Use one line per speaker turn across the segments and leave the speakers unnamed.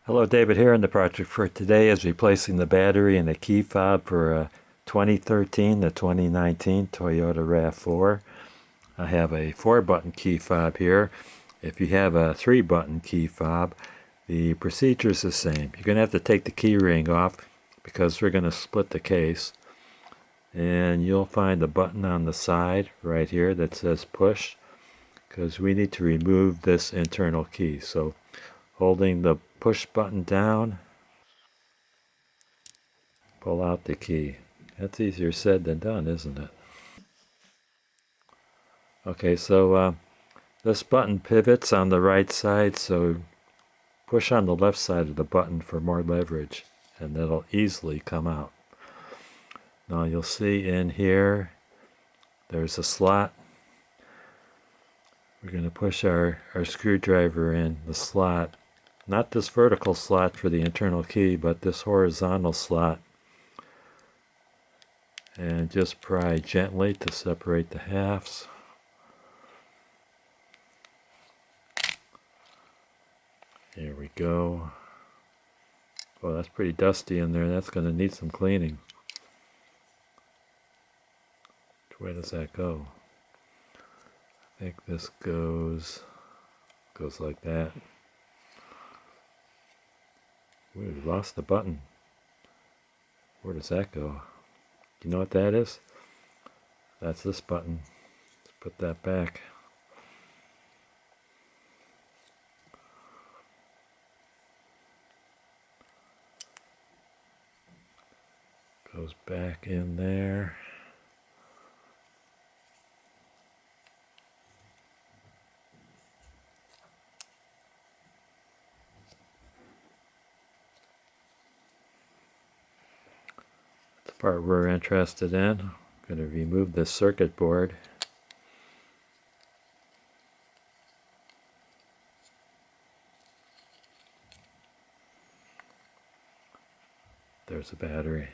Hello, David here, and the project for today is replacing the battery in the key fob for a 2013 to 2019 Toyota RAV4. I have a 4-button key fob here. If you have a 3-button key fob, the procedure is the same. You're going to have to take the key ring off because we're going to split the case. And you'll find the button on the side right here that says push, because we need to remove this internal key. So holding the push button down, pull out the key. That's easier said than done, isn't it? Okay, so this button pivots on the right side, so push on the left side of the button for more leverage, and that'll easily come out. Now you'll see in here, there's a slot. We're going to push our screwdriver in the slot. Not this vertical slot for the internal key, but this horizontal slot. And just pry gently to separate the halves. There we go. Well, that's pretty dusty in there. That's going to need some cleaning. Which way does that go? I think this goes like that. We lost the button. Where does that go? Do you know what that is? That's this button. Let's put that back. Goes back in there. That's the part we're interested in. I'm going to remove this circuit board. There's a battery.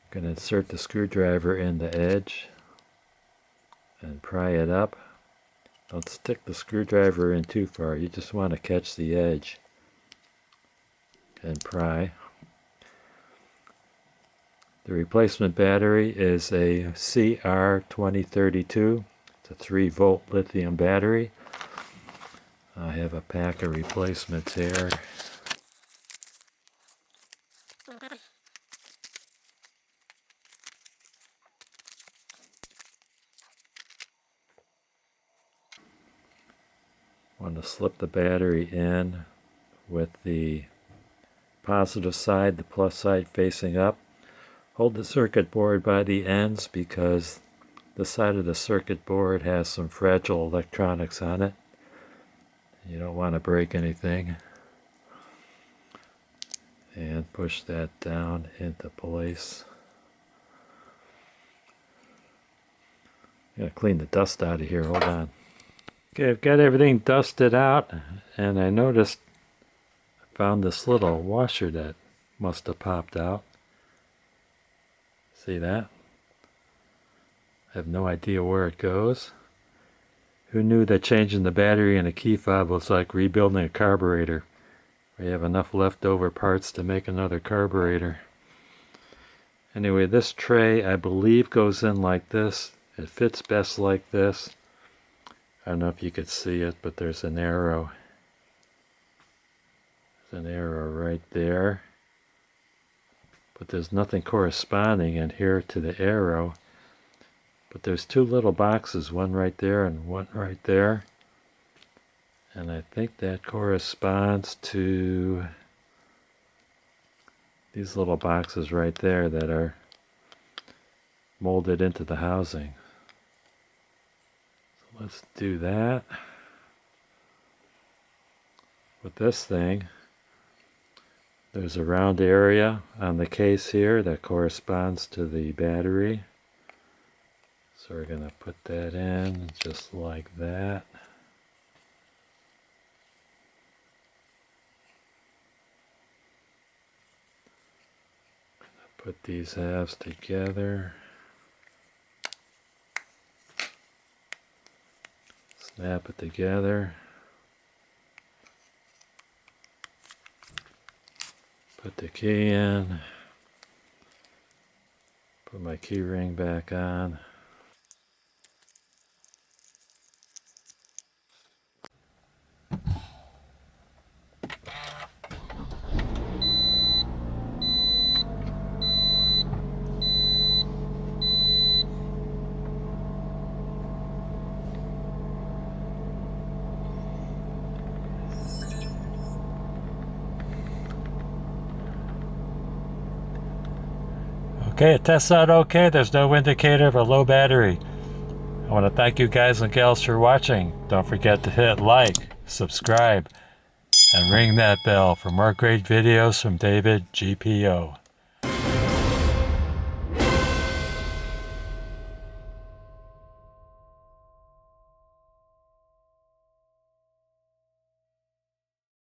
I'm going to insert the screwdriver in the edge and pry it up. Don't stick the screwdriver in too far. You just want to catch the edge and pry. The replacement battery is a CR2032. It's a 3-volt lithium battery. I have a pack of replacements here. Want to slip the battery in with the positive side, the plus side facing up. Hold the circuit board by the ends because the side of the circuit board has some fragile electronics on it. You don't want to break anything. And push that down into place. I'm going to clean the dust out of here. Hold on. Okay, I've got everything dusted out, and I noticed I found this little washer that must have popped out. See that? I have no idea where it goes. Who knew that changing the battery in a key fob was like rebuilding a carburetor? We have enough leftover parts to make another carburetor. Anyway, this tray I believe goes in like this. It fits best like this. I don't know if you could see it, but there's an arrow. There's an arrow right there. But there's nothing corresponding in here to the arrow. But there's 2 little boxes, one right there and one right there. And I think that corresponds to these little boxes right there that are molded into the housing. So let's do that. With this thing, there's a round area on the case here that corresponds to the battery. So we're going to put that in just like that. Put these halves together. Snap it together. Put the key in. Put my key ring back on. Okay, it tests out okay. There's no indicator of a low battery. I want to thank you guys and gals for watching. Don't forget to hit like, subscribe, and ring that bell for more great videos from David GPO.